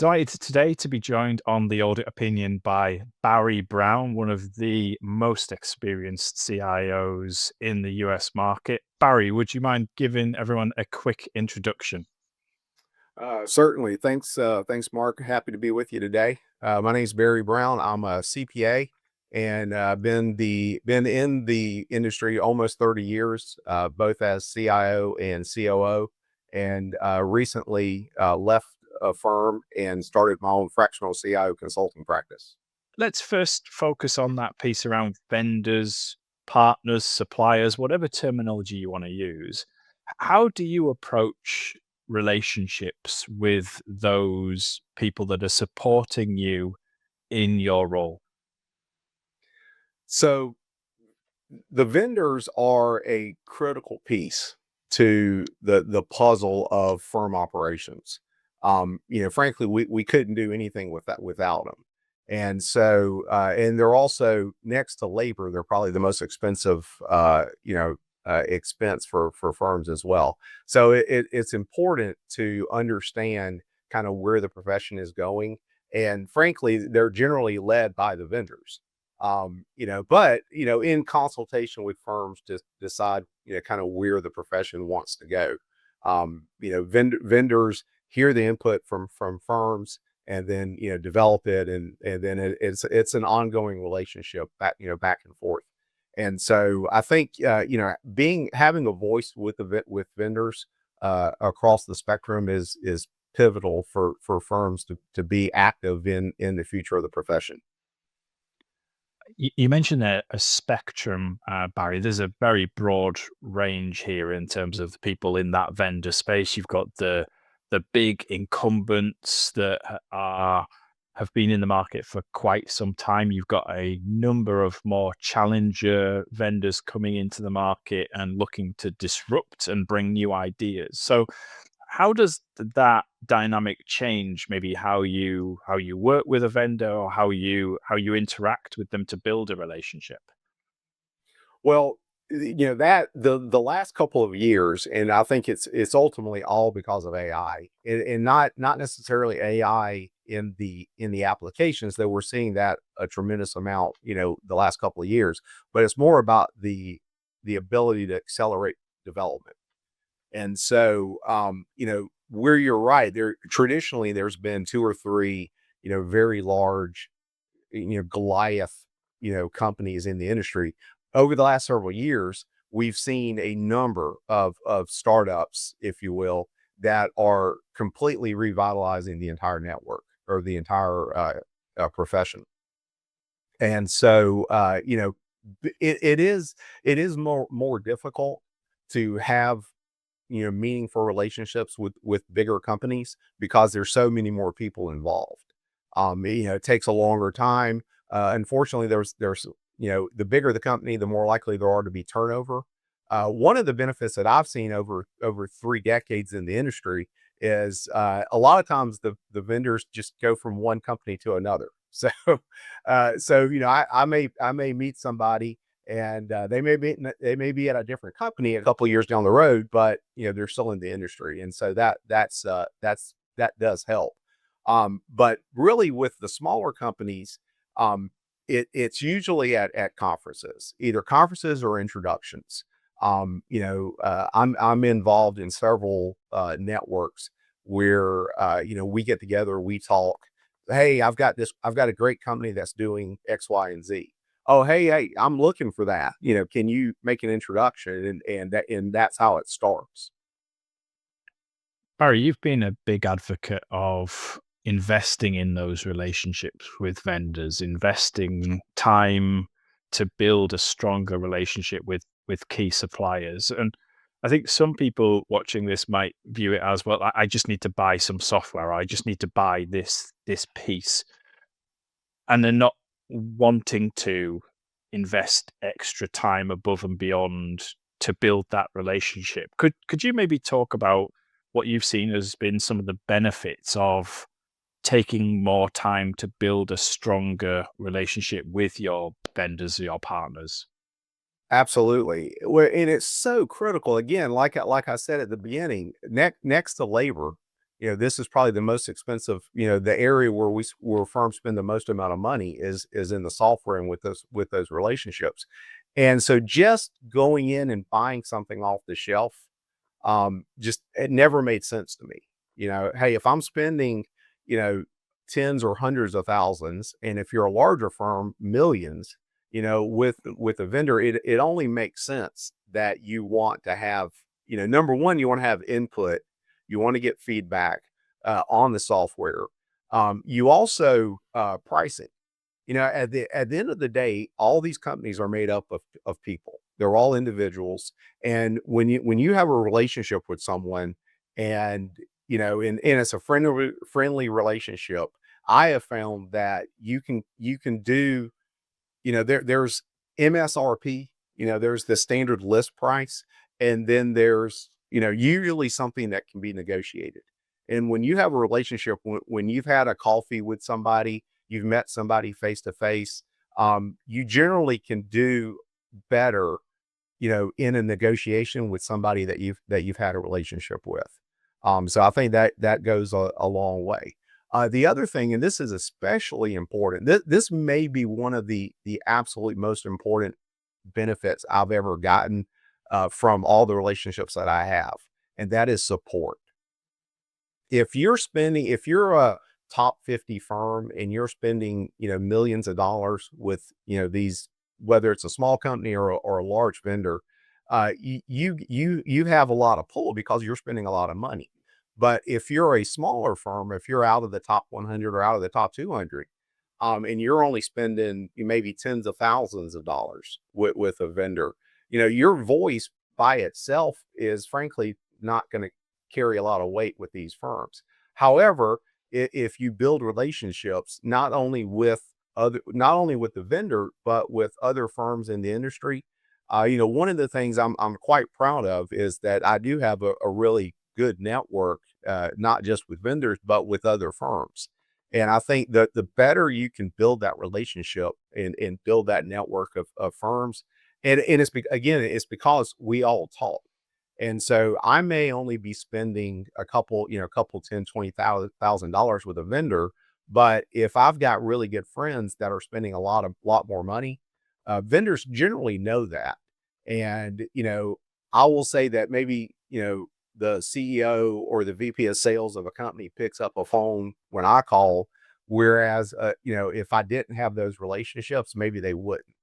Delighted today to be joined on the Audit Opinion by Barry Brown, one of the most experienced CIOs in the US market. Barry, would you mind giving everyone a quick introduction? Certainly. Thanks, Mark. Happy to be with you today. My name is Barry Brown. I'm a CPA and been in the industry almost 30 years, both as CIO and COO, and recently left a firm and started my own fractional CIO consulting practice. Let's first focus on that piece around vendors, partners, suppliers, whatever terminology you want to use. How do you approach relationships with those people that are supporting you in your role? So the vendors are a critical piece to the puzzle of firm operations. Frankly, we couldn't do anything with that without them. And they're also next to labor. They're probably the most expensive, expense for firms as well. So it's important to understand kind of where the profession is going. And frankly, they're generally led by the vendors. But in consultation with firms to decide, kind of where the profession wants to go. Vendors hear the input from firms and then develop it, and then it's an ongoing relationship back and forth. And so I think being having a voice with vendors across the spectrum is pivotal for firms to be active in the future of the profession. You mentioned a spectrum, Barry. There's a very broad range here in terms of the people in that vendor space. You've got the big incumbents that have been in the market for quite some time. You've got a number of more challenger vendors coming into the market and looking to disrupt and bring new ideas. So how does that dynamic change maybe how you work with a vendor or how you interact with them to build a relationship? Well, that the last couple of years, and I think it's ultimately all because of AI, and not necessarily AI in the applications that we're seeing that a tremendous amount, the last couple of years, but it's more about the ability to accelerate development. And so, where you're right, there traditionally there's been two or three, very large, Goliath, companies in the industry. Over the last several years, we've seen a number of startups, if you will, that are completely revitalizing the entire network or the entire profession. And so, it is more difficult to have meaningful relationships with bigger companies because there's so many more people involved. It takes a longer time. Unfortunately, there's the bigger the company, the more likely there are to be turnover. One of the benefits that I've seen over 3 decades in the industry is a lot of times the vendors just go from one company to another. So I may meet somebody and they may be at a different company a couple of years down the road, but they're still in the industry, and so that does help. But really, with the smaller companies, it's usually at conferences, either conferences or introductions. I'm involved in several networks where we get together, we talk. Hey, I've got a great company that's doing X, Y, and Z. Oh, hey, I'm looking for that. Can you make an introduction? And that's how it starts. Barry, you've been a big advocate of investing in those relationships with vendors, investing time to build a stronger relationship with key suppliers. And I think some people watching this might view it as, well, I just need to buy some software. I just need to buy this piece. And they're not wanting to invest extra time above and beyond to build that relationship. Could you maybe talk about what you've seen as been some of the benefits of taking more time to build a stronger relationship with your vendors, your partners? Absolutely. And it's so critical. Again, like I said at the beginning, next to labor, this is probably the most expensive, the area where firms spend the most amount of money is in the software and with those relationships. And so just going in and buying something off the shelf, just it never made sense to me. Hey, if I'm spending, you know, tens or hundreds of thousands, and if you're a larger firm, millions, with a vendor, it only makes sense that you want to have, number one, you want to have input, you want to get feedback on the software. You also pricing. At the end of the day, all these companies are made up of people. They're all individuals, and when you have a relationship with someone, and and it's a friendly relationship, I have found that you can do, there's MSRP, there's the standard list price, and then there's, usually something that can be negotiated. And when you have a relationship, when you've had a coffee with somebody, you've met somebody face to face, you generally can do better, in a negotiation with somebody that you've had a relationship with. So I think that goes a long way. The other thing, and this is especially important, this may be one of the absolute most important benefits I've ever gotten from all the relationships that I have, and that is support. If you're a top 50 firm and you're spending, millions of dollars with, these, whether it's a small company or a large vendor, you have a lot of pull because you're spending a lot of money. But if you're a smaller firm, if you're out of the top 100 or out of the top 200, and you're only spending maybe tens of thousands of dollars with a vendor, your voice by itself is frankly not going to carry a lot of weight with these firms. However, if you build relationships not only with the vendor but with other firms in the industry, one of the things I'm quite proud of is that I do have a really good network, not just with vendors but with other firms. And I think that the better you can build that relationship and build that network of firms, and again, it's because we all talk. And so I may only be spending a couple 10, 20,000 dollars with a vendor, but if I've got really good friends that are spending a lot more money, vendors generally know that. And I will say that maybe the CEO or the VP of sales of a company picks up a phone when I call, whereas if I didn't have those relationships, maybe they wouldn't.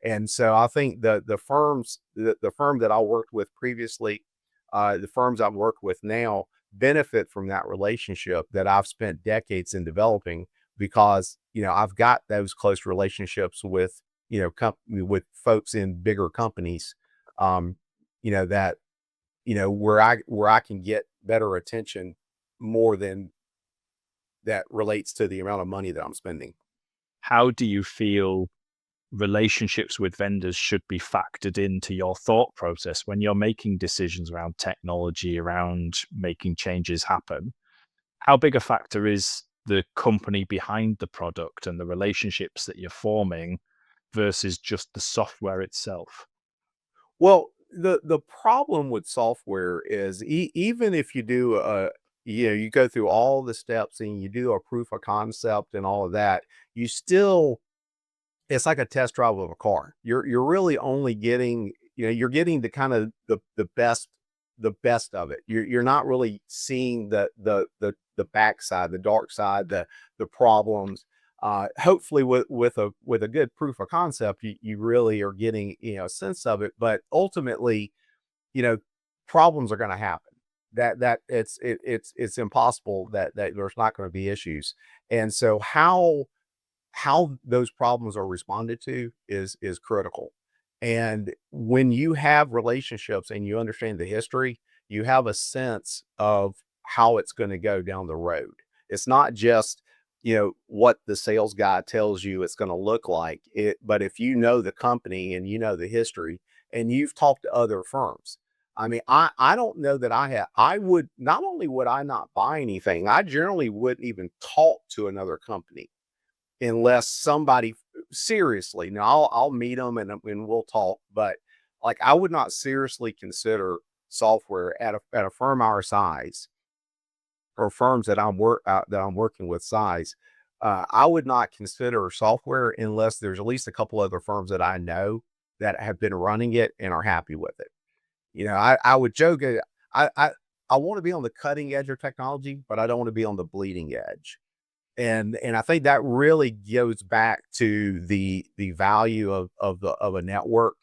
And so I think the firm that I worked with previously, the firms I've worked with now benefit from that relationship that I've spent decades in developing, because, I've got those close relationships with, with folks in bigger companies, that, where I can get better attention more than that relates to the amount of money that I'm spending. How do you feel relationships with vendors should be factored into your thought process when you're making decisions around technology, around making changes happen? How big a factor is the company behind the product and the relationships that you're forming versus just the software itself? Well, the problem with software is, even if you do you go through all the steps and you do a proof of concept and all of that, you still it's like a test drive of a car. You're really only getting, you're getting the kind of the best of it. You're not really seeing the backside, the dark side, the problems. Hopefully with a good proof of concept, you really are getting, a sense of it. But ultimately, you know, problems are going to happen. It's impossible that there's not going to be issues. And so how those problems are responded to is critical. And when you have relationships and you understand the history, you have a sense of how it's going to go down the road. It's not just, what the sales guy tells you it's going to look like it, but if you know the company and you know the history and you've talked to other firms. I mean, I don't know that I would, not only would I not buy anything, I generally wouldn't even talk to another company unless somebody seriously. Now I'll meet them and we'll talk, but like I would not seriously consider software at a firm our size or firms that I'm working with size, I would not consider software unless there's at least a couple other firms that I know that have been running it and are happy with it. I would joke, I I I want to be on the cutting edge of technology, but I don't want to be on the bleeding edge. And I think that really goes back to the value of a network.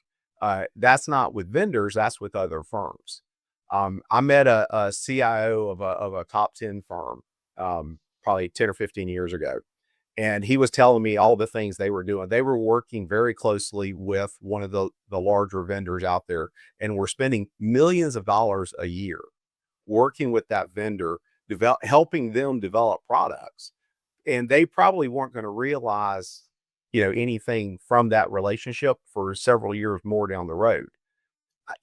That's not with vendors, that's with other firms. I met a CIO of a top 10 firm, probably 10 or 15 years ago. And he was telling me all the things they were doing. They were working very closely with one of the larger vendors out there and were spending millions of dollars a year working with that vendor, helping them develop products. And they probably weren't going to realize, anything from that relationship for several years more down the road.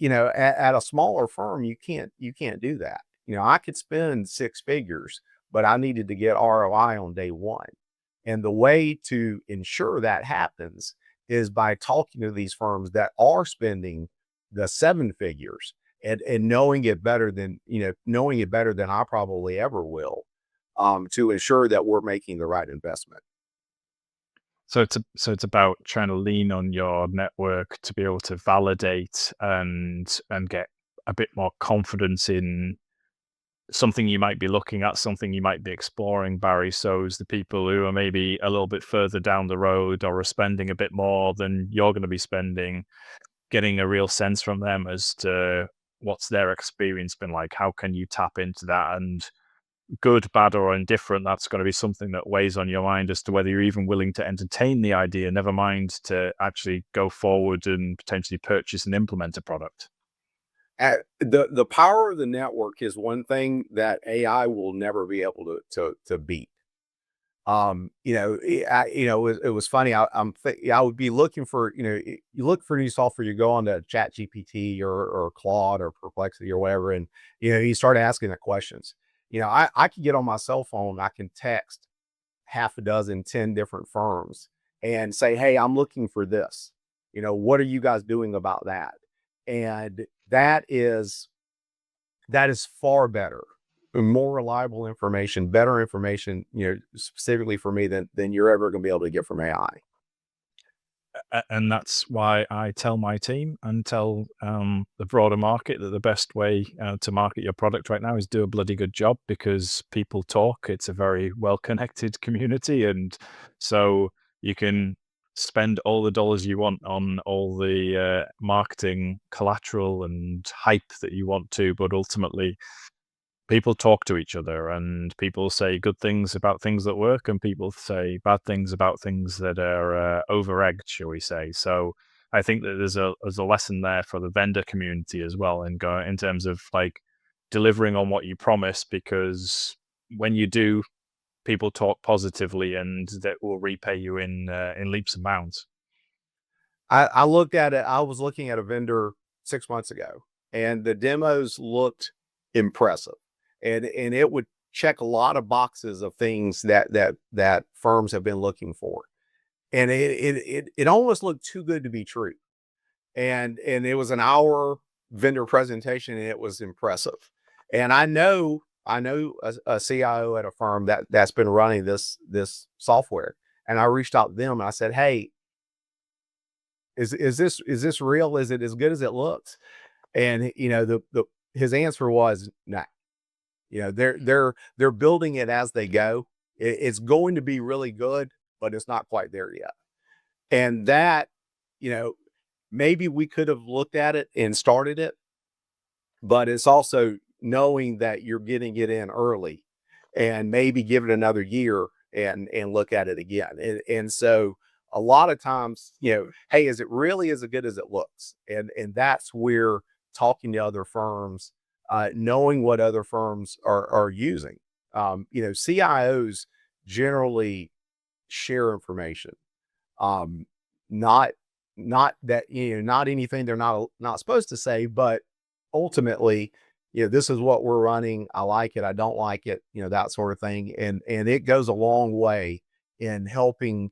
At a smaller firm, you can't do that. I could spend six figures, but I needed to get ROI on day one. And the way to ensure that happens is by talking to these firms that are spending the seven figures and knowing it better than I probably ever will, to ensure that we're making the right investment. So it's about trying to lean on your network to be able to validate and get a bit more confidence in something you might be looking at, something you might be exploring, Barry. So as the people who are maybe a little bit further down the road or are spending a bit more than you're going to be spending, getting a real sense from them as to what's their experience been like. How can you tap into that? And good, bad, or indifferent, that's going to be something that weighs on your mind as to whether you're even willing to entertain the idea, never mind to actually go forward and potentially purchase and implement a product. The power of the network is one thing that AI will never be able to beat. It was funny. I would be looking for, you look for new software, you go on to Chat GPT or Claude or Perplexity or whatever, and you start asking the questions. I can get on my cell phone, I can text half a dozen, 10 different firms and say, hey, I'm looking for this. What are you guys doing about that? And that is far better, more reliable information, better information, specifically for me than you're ever going to be able to get from AI. And that's why I tell my team and tell the broader market that the best way to market your product right now is do a bloody good job, because people talk. It's a very well connected community. And so you can spend all the dollars you want on all the marketing collateral and hype that you want to, but ultimately people talk to each other, and people say good things about things that work, and people say bad things about things that are over egged, shall we say. So I think that there's a lesson there for the vendor community as well, and go in terms of like delivering on what you promise, because when you do, people talk positively, and that will repay you in leaps and bounds. I looked at it. I was looking at a vendor 6 months ago, and the demos looked impressive, and it would check a lot of boxes of things that firms have been looking for, and it almost looked too good to be true. And it was an hour vendor presentation, and it was impressive. And I know a CIO at a firm that's been running this software, and I reached out to them and I said, hey, is this real? Is it as good as it looks? And the his answer was no. They're building it as they go. It's going to be really good, but it's not quite there yet. And that, you know, maybe we could have looked at it and started it, but it's also knowing that you're getting it in early and maybe give it another year and look at it again. And so a lot of times, hey, is it really as good as it looks? And that's where talking to other firms, knowing what other firms are using. CIOs generally share information. Um, not not that not anything they're not supposed to say, but ultimately, this is what we're running. I like it. I don't like it. That sort of thing, and it goes a long way in helping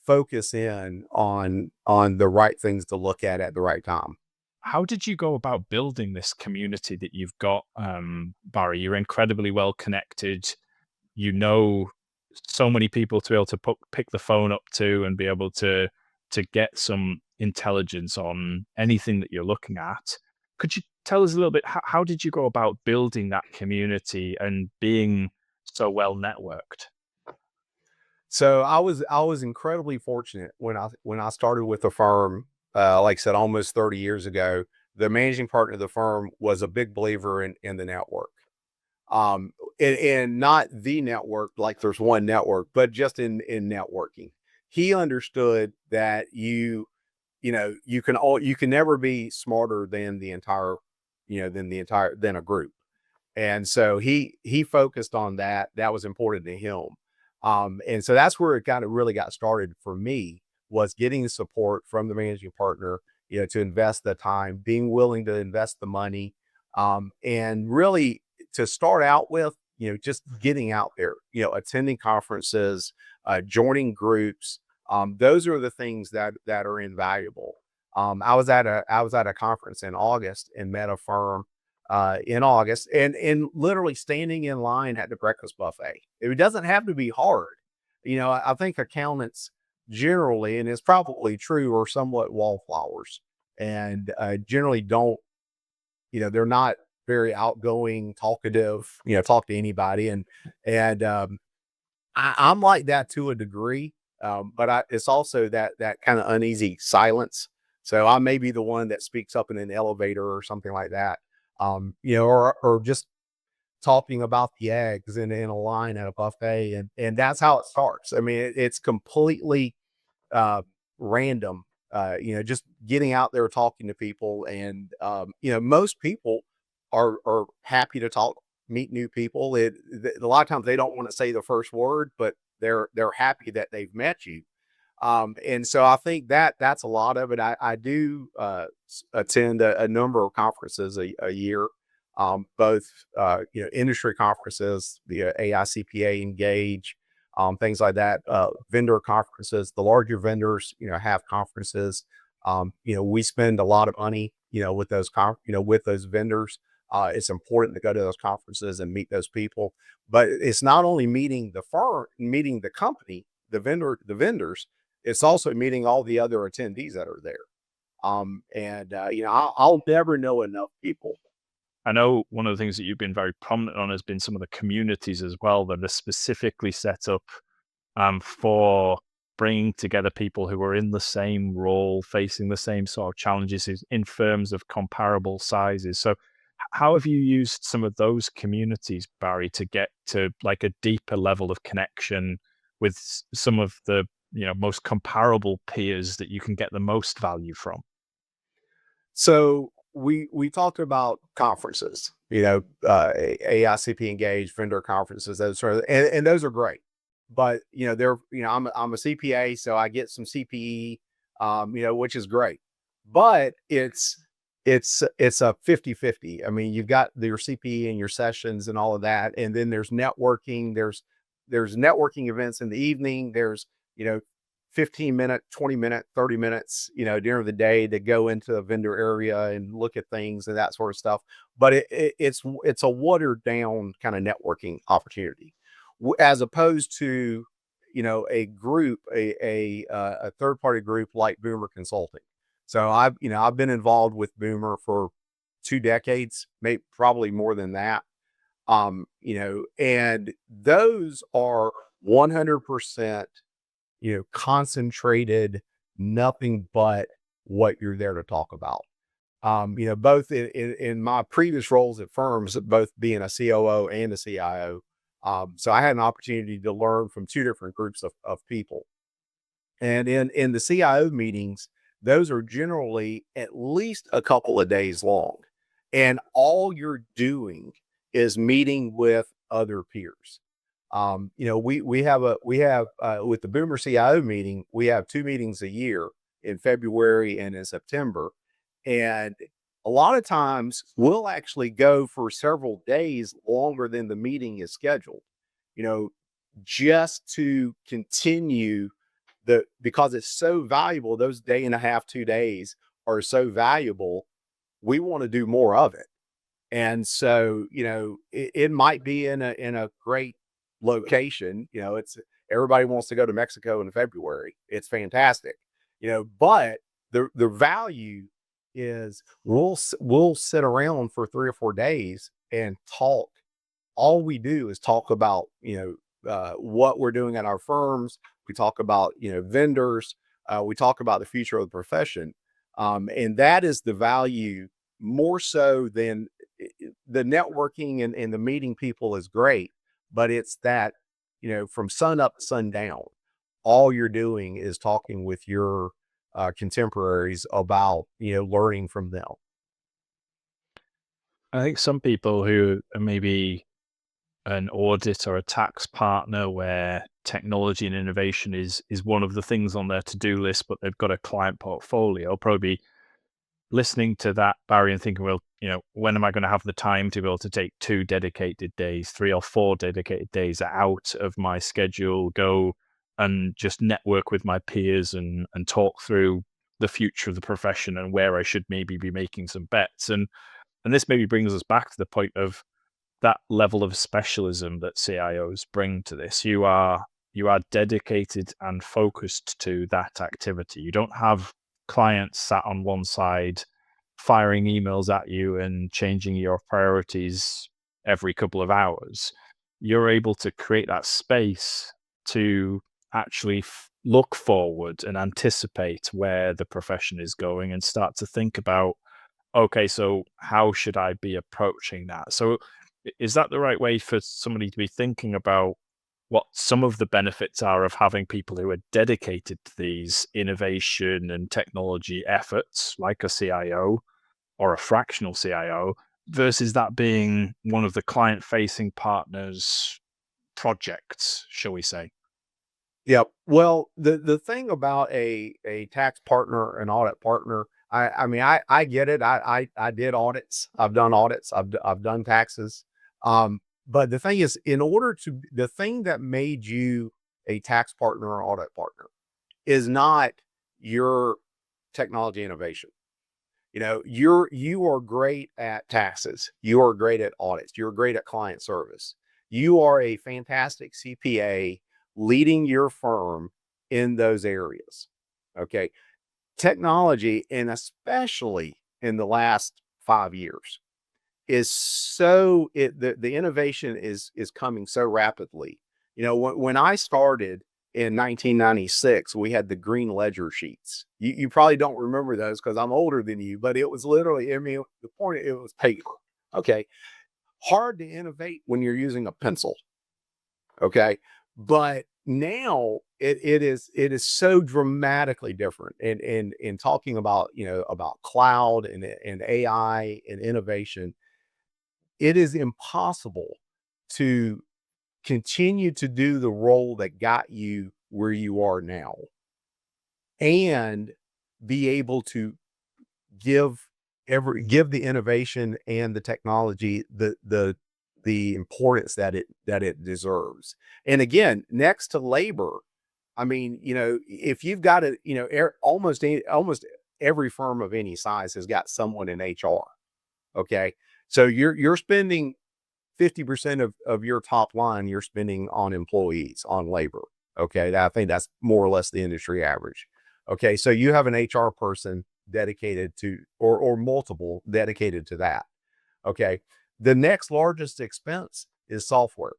focus in on the right things to look at the right time. how did you go about building this community that you've got, Barry? You're incredibly well connected. You know so many people to be able to pick the phone up to and be able to get some intelligence on anything that you're looking at. Could you tell us a little bit, how did you go about building that community and being so well networked? So I was incredibly fortunate when I started with the firm, like I said, almost 30 years ago. The managing partner of the firm was a big believer in the network. And not the network, like there's one network, but just in networking. He understood that you can never be smarter than the entire, than a group. And so he focused on that. That was important to him. And so that's where it kind of really got started for me, was getting the support from the managing partner, to invest the time, being willing to invest the money, and really to start out with, just getting out there, attending conferences, joining groups. Those are the things that are invaluable. I was at a conference in August and met a firm in August, and literally standing in line at the breakfast buffet. It doesn't have to be hard. I think accountants generally, and it's probably true, are somewhat wallflowers, and generally don't, they're not very outgoing, talkative, talk to anybody. I'm like that to a degree. But it's also that kind of uneasy silence. So I may be the one that speaks up in an elevator or something like that. Or just talking about the eggs in a line at a buffet, and that's how it starts. I mean, it's completely uh, random. Just getting out there talking to people, and most people are happy to talk, meet new people. A lot of times they don't want to say the first word, but they're happy that they've met you. And so I think that's a lot of it. I do attend a number of conferences a year, both industry conferences, the AICPA Engage, things like that, vendor conferences. The larger vendors, have conferences. We spend a lot of money, with with those vendors. It's important to go to those conferences and meet those people. But it's not only meeting the firm, meeting the company, the vendors. It's also meeting all the other attendees that are there. I'll never know enough people. I know one of the things that you've been very prominent on has been some of the communities as well that are specifically set up for bringing together people who are in the same role, facing the same sort of challenges in firms of comparable sizes. So, how have you used some of those communities, Barry, to get to like a deeper level of connection with some of the most comparable peers that you can get the most value from? So we talked about conferences, AICP Engage, vendor conferences, those sort of, and those are great. But I'm a CPA, so I get some CPE, which is great. But it's a 50-50. I mean, you've got your CPE and your sessions and all of that, and then there's networking. There's networking events in the evening. There's you know 15-minute, 20-minute, 30 minutes, during the day to go into the vendor area and look at things and that sort of stuff. But it's a watered down kind of networking opportunity, as opposed to, a third party group like Boomer Consulting. So I've been involved with Boomer for 2 decades, maybe probably more than that. And those are 100%, concentrated, nothing but what you're there to talk about. Both in my previous roles at firms, both being a COO and a CIO. So I had an opportunity to learn from two different groups of people. And in the CIO meetings, those are generally at least a couple of days long. And all you're doing is meeting with other peers. We have with the Boomer CIO meeting, we have two meetings a year, in February and in September. And a lot of times we'll actually go for several days longer than the meeting is scheduled, you know, just to continue because it's so valuable. Those day and a half, 2 days are so valuable. we want to do more of it. And so, it might be in a great location. It's everybody wants to go to Mexico in February. It's fantastic, but the value is we'll sit around for 3 or 4 days and talk. All we do is talk about, what we're doing at our firms. We talk about, vendors. We talk about the future of the profession. And that is the value more so than the networking and the meeting people is great, but it's that, from sun up to sundown, all you're doing is talking with your contemporaries about, learning from them. I think some people who are maybe an audit or a tax partner where technology and innovation is one of the things on their to-do list, but they've got a client portfolio, probably listening to that, Barry, and thinking, well, when am I going to have the time to be able to take 2 dedicated days, 3 or 4 dedicated days out of my schedule, go and just network with my peers and talk through the future of the profession and where I should maybe be making some bets. And this maybe brings us back to the point of that level of specialism that CIOs bring to this. You are dedicated and focused to that activity. You don't have clients sat on one side firing emails at you and changing your priorities every couple of hours. You're able to create that space to actually look forward and anticipate where the profession is going and start to think about, okay, so how should I be approaching that? So is that the right way for somebody to be thinking about what some of the benefits are of having people who are dedicated to these innovation and technology efforts, like a CIO or a fractional CIO, versus that being one of the client-facing partners' projects, shall we say? Yep. Well, the thing about a tax partner, an audit partner, I mean, I get it. I did audits. I've done audits. I've done taxes. But the thing is, the thing that made you a tax partner or audit partner is not your technology innovation. You are great at taxes. You are great at audits. You're great at client service. You are a fantastic CPA leading your firm in those areas. Okay. Technology, and especially in the last 5 years, is the innovation is coming so rapidly. When I started in 1996, we had the green ledger sheets. You probably don't remember those because I'm older than you, but it was literally, I mean, the point, it was paper. Okay. Hard to innovate when you're using a pencil. Okay. But now it is so dramatically different. And in talking about, about cloud and AI and innovation, it is impossible to continue to do the role that got you where you are now and be able to give give the innovation and the technology the importance that it deserves. And again, next to labor, I mean, if you've got a, almost every firm of any size has got someone in HR. Okay. So you're spending 50% of your top line, you're spending on employees, on labor. Okay. I think that's more or less the industry average. Okay. So you have an HR person dedicated to, or multiple dedicated to that. Okay. The next largest expense is software,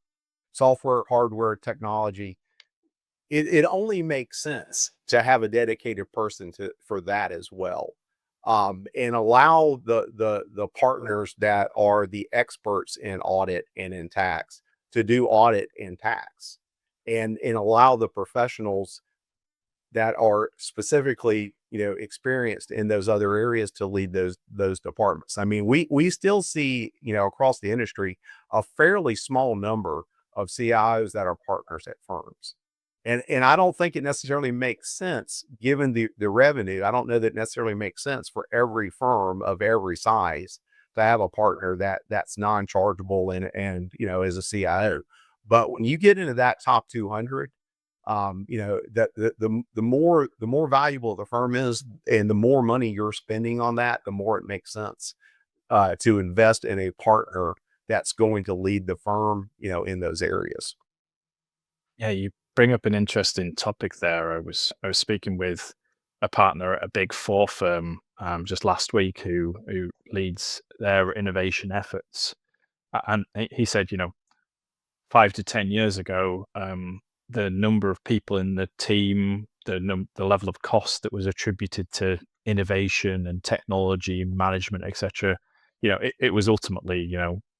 hardware, technology. It only makes sense to have a dedicated person for that as well. And allow the partners that are the experts in audit and in tax to do audit and tax, and allow the professionals that are specifically, experienced in those other areas to lead those departments. I mean, we still see, across the industry, a fairly small number of CIOs that are partners at firms. And I don't think it necessarily makes sense given the revenue. I don't know that it necessarily makes sense for every firm of every size to have a partner that's non-chargeable and is a CIO. But when you get into that top 200, that the more valuable the firm is and the more money you're spending on that, the more it makes sense to invest in a partner that's going to lead the firm, in those areas. Yeah, you bring up an interesting topic there. I was speaking with a partner at a big four firm just last week who leads their innovation efforts, and he said, 5 to 10 years ago, the number of people in the team, the level of cost that was attributed to innovation and technology management, etc. It was ultimately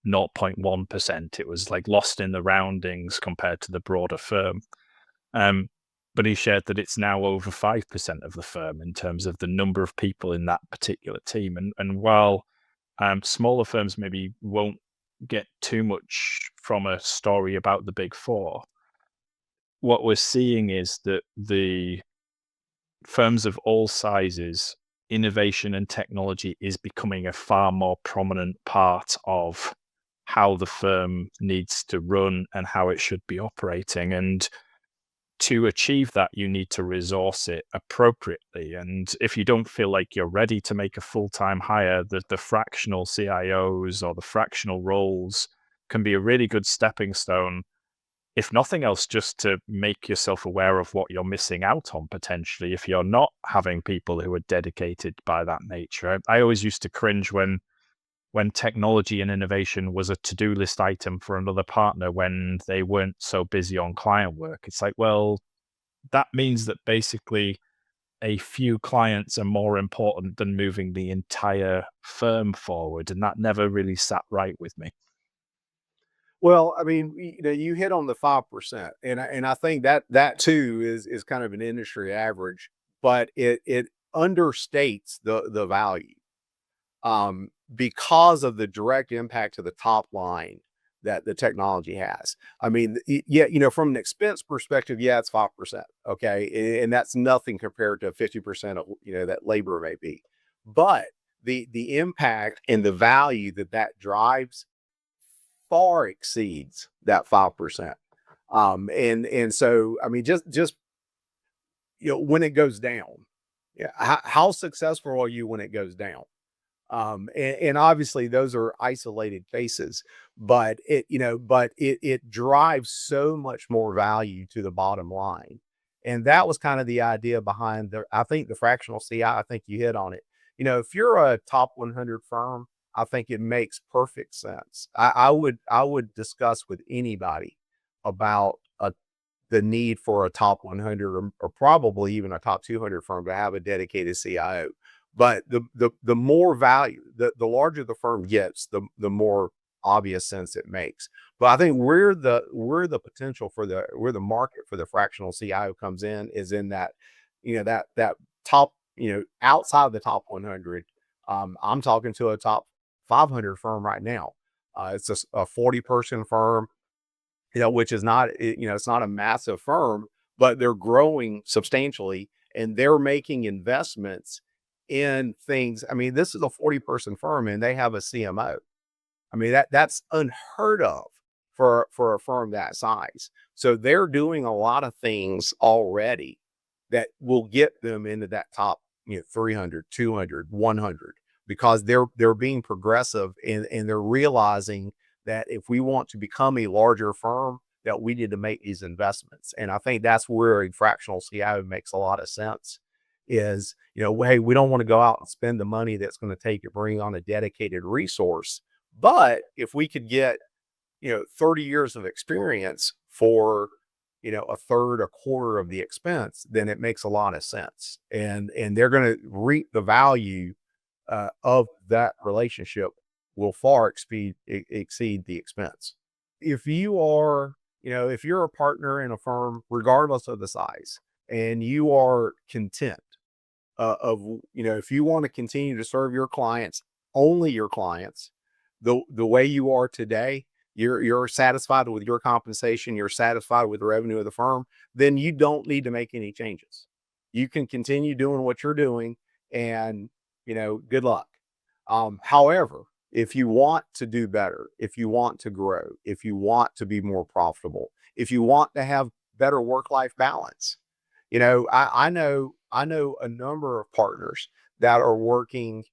0.1%. It was like lost in the roundings compared to the broader firm. Um, but he shared that it's now over 5% of the firm in terms of the number of people in that particular team. And while smaller firms maybe won't get too much from a story about the big four, what we're seeing is that the firms of all sizes, innovation and technology is becoming a far more prominent part of how the firm needs to run and how it should be operating. And to achieve that, you need to resource it appropriately. And if you don't feel like you're ready to make a full-time hire, the fractional CIOs or the fractional roles can be a really good stepping stone, if nothing else, just to make yourself aware of what you're missing out on potentially if you're not having people who are dedicated by that nature. I always used to cringe when technology and innovation was a to-do list item for another partner when they weren't so busy on client work. It's like, well, that means that basically a few clients are more important than moving the entire firm forward. And that never really sat right with me. Well, I mean, you hit on the 5%, and I think that too is kind of an industry average, but it understates the value, because of the direct impact to the top line that the technology has. I mean, yeah, from an expense perspective, yeah, it's 5%. Okay. And that's nothing compared to 50% of, that labor may be. But the impact and the value that drives far exceeds that 5%. And so, I mean, just, when it goes down, yeah, how successful are you when it goes down? And obviously those are isolated cases, but it drives so much more value to the bottom line. And that was kind of the idea behind I think the fractional CI. I think you hit on it. If you're a top 100 firm, I think it makes perfect sense. I would discuss with anybody about the need for a top 100, or probably even a top 200 firm to have a dedicated CIO. But the more value, the larger the firm gets, the more obvious sense it makes. But I think where the potential for where the market for the fractional CIO comes in is in that, that top, outside of the top 100. I'm talking to a top 500 firm right now. It's a 40-person firm, which is not, it's not a massive firm, but they're growing substantially and they're making investments in things. I mean, this is a 40-person firm and they have a CMO. I mean, that's unheard of for a firm that size. So they're doing a lot of things already that will get them into that top, 300, 200, 100, because they're being progressive, and they're realizing that if we want to become a larger firm, that we need to make these investments. And I think that's where a fractional CIO makes a lot of sense. Is, hey, we don't want to go out and spend the money that's going to take to bring on a dedicated resource. But if we could get, 30 years of experience for, a third, a quarter of the expense, then it makes a lot of sense. And they're going to reap the value of that relationship will far exceed the expense. If you are, if you're a partner in a firm, regardless of the size, and you are content, if you want to continue to serve your clients, only your clients, the way you are today, you're satisfied with your compensation, you're satisfied with the revenue of the firm, then you don't need to make any changes. You can continue doing what you're doing, and good luck. However, if you want to do better, if you want to grow, if you want to be more profitable, if you want to have better work-life balance. I know a number of partners that are working,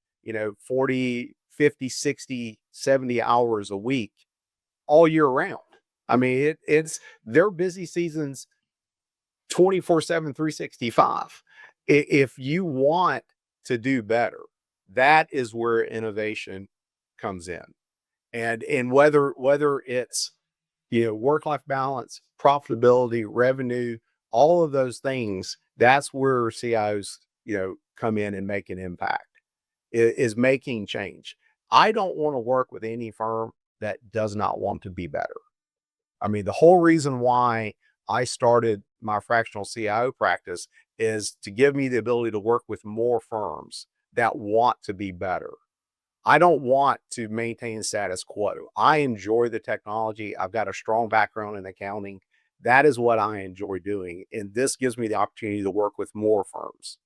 40, 50, 60, 70 hours a week all year round. I mean, it's their busy seasons 24/7, 365. If you want to do better, that is where innovation comes in. And whether it's work-life balance, profitability, revenue, all of those things, that's where CIOs, come in and make an impact, is making change. I don't want to work with any firm that does not want to be better. I mean, the whole reason why I started my fractional CIO practice is to give me the ability to work with more firms that want to be better. I don't want to maintain status quo. I enjoy the technology. I've got a strong background in accounting. That is what I enjoy doing. And this gives me the opportunity to work with more firms.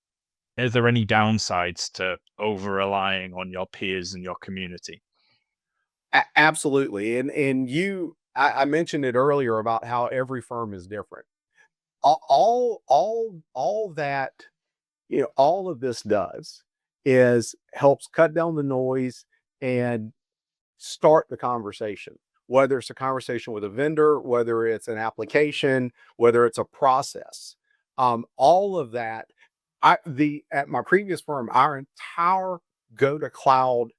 Are there any downsides to over relying on your peers and your community? Absolutely. I mentioned it earlier about how every firm is different. All that, all of this does is helps cut down the noise and start the conversation, whether it's a conversation with a vendor, whether it's an application, whether it's a process. All of that, at my previous firm, our entire go to cloud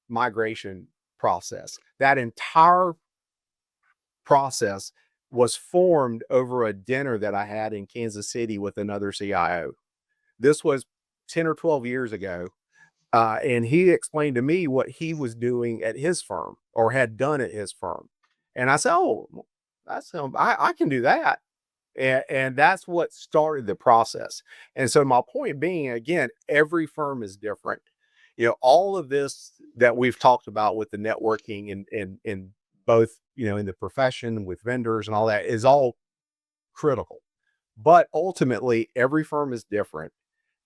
migration process, that entire process was formed over a dinner that I had in Kansas City with another CIO. This was 10 or 12 years ago. And he explained to me what he was doing at his firm or had done at his firm. And I said, "Oh, that's him. I can do that." And that's what started the process. And so my point being, again, every firm is different. All of this that we've talked about with the networking and both, in the profession with vendors and all that is all critical. But ultimately, every firm is different,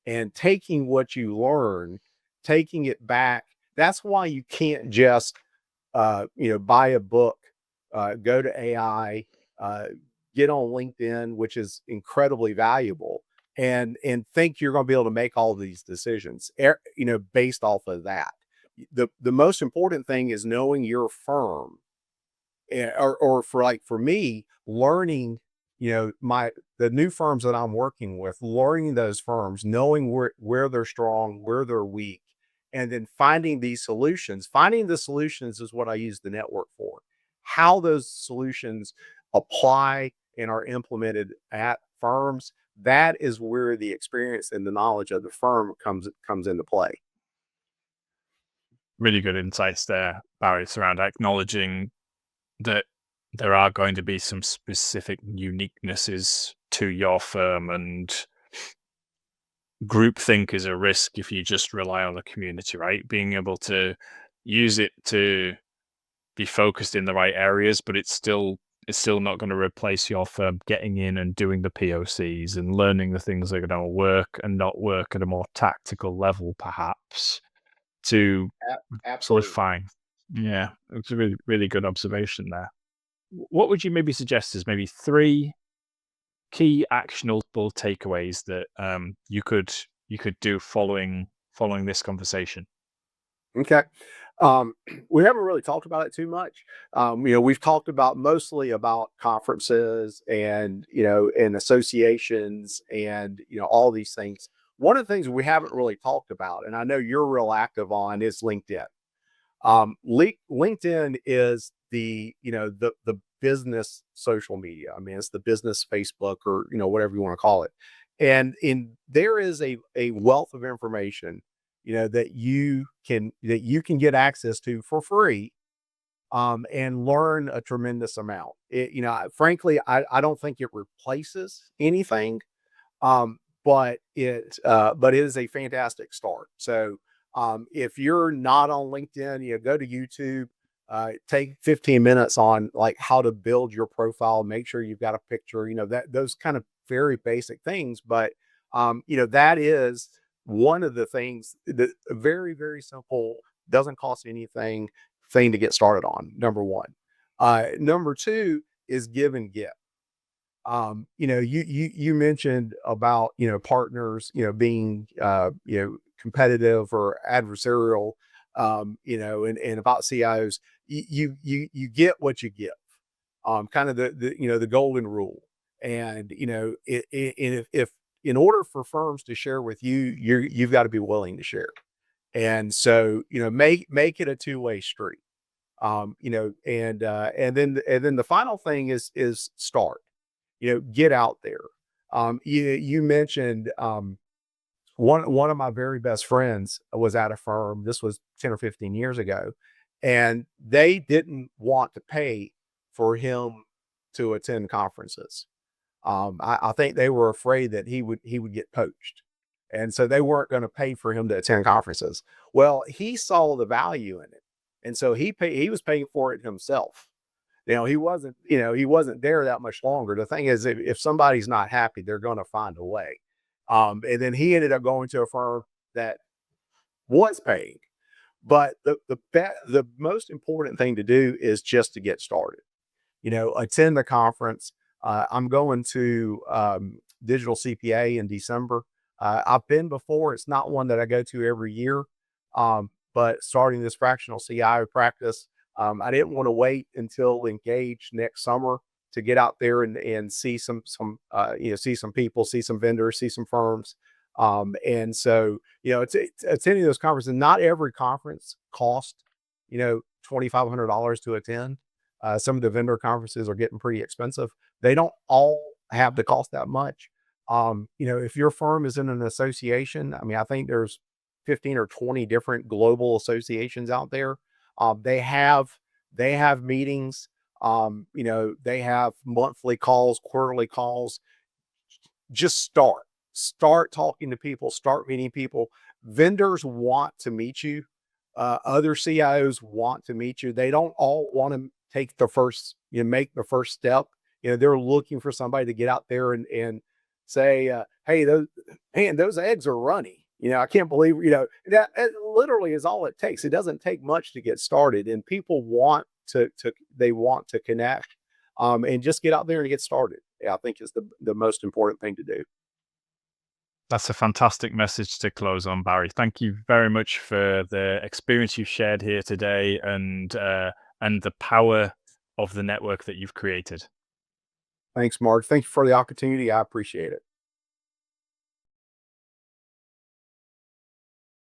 and taking what you learn, taking it back. That's why you can't just, buy a book, go to AI, uh, get on LinkedIn, which is incredibly valuable, and think you're going to be able to make all these decisions, based off of that. The most important thing is knowing your firm, or for me, learning, the new firms that I'm working with, learning those firms, knowing where they're strong, where they're weak, and then finding these solutions. Finding the solutions is what I use the network for. How those solutions apply and are implemented at firms, that is where the experience and the knowledge of the firm comes into play. Really good insights there, Barry. It's around acknowledging that there are going to be some specific uniquenesses to your firm, and groupthink is a risk if you just rely on the community, right? Being able to use it to be focused in the right areas, but it's still not going to replace your firm getting in and doing the POCs and learning the things that are going to work and not work at a more tactical level, perhaps, to Absolutely. solidify. Yeah, it's a really, really good observation there. What would you maybe suggest as maybe three key actionable takeaways that you could do following this conversation? Okay. Um, we haven't really talked about it too much. We've talked about mostly about conferences and associations and, all these things. One of the things we haven't really talked about, and I know you're real active on, is LinkedIn. LinkedIn is the business social media. I mean, it's the business Facebook, or whatever you want to call it. And in there is a wealth of information, that you can get access to for free, and learn a tremendous amount. Frankly, I don't think it replaces anything, um, but it is a fantastic start. So, if you're not on LinkedIn, go to YouTube, take 15 minutes on like how to build your profile, make sure you've got a picture, that those kind of very basic things. But, that is one of the things that very, very simple, doesn't cost anything thing to get started on. Number one. Number two is give and get. You mentioned about, partners, being, competitive or adversarial, and about CIOs. You get what you give. Kind of the golden rule. And if in order for firms to share with you, you've got to be willing to share. And so, make it a two-way street. And then the final thing is start. Get out there. You mentioned, one of my very best friends was at a firm. This was 10 or 15 years ago, and they didn't want to pay for him to attend conferences. I think they were afraid that he would get poached, and so they weren't going to pay for him to attend conferences. Well, he saw the value in it, and so he was paying for it himself. He wasn't there that much longer. The thing is, if somebody's not happy, they're going to find a way. And then he ended up going to a firm that was paying. But the most important thing to do is just to get started. Attend the conference. I'm going to, Digital CPA in December. I've been before. It's not one that I go to every year. But starting this fractional CIO practice, I didn't want to wait until Engage next summer to get out there and see see some people, see some vendors, see some firms. And so, it's attending those conferences. Not every conference cost, $2,500 to attend. Some of the vendor conferences are getting pretty expensive. They don't all have to cost that much. If your firm is in an association, I mean, I think there's 15 or 20 different global associations out there. They have meetings. They have monthly calls, quarterly calls. Just start talking to people, start meeting people. Vendors want to meet you. Other CIOs want to meet you. They don't all want to make the first step. They're looking for somebody to get out there and say, hey, those eggs are runny. I can't believe, that it literally is all it takes. It doesn't take much to get started, and people they want to connect, and just get out there and get started. Yeah, I think is the most important thing to do. That's a fantastic message to close on, Barry. Thank you very much for the experience you've shared here today, and the power of the network that you've created. Thanks, Mark. Thank you for the opportunity. I appreciate it.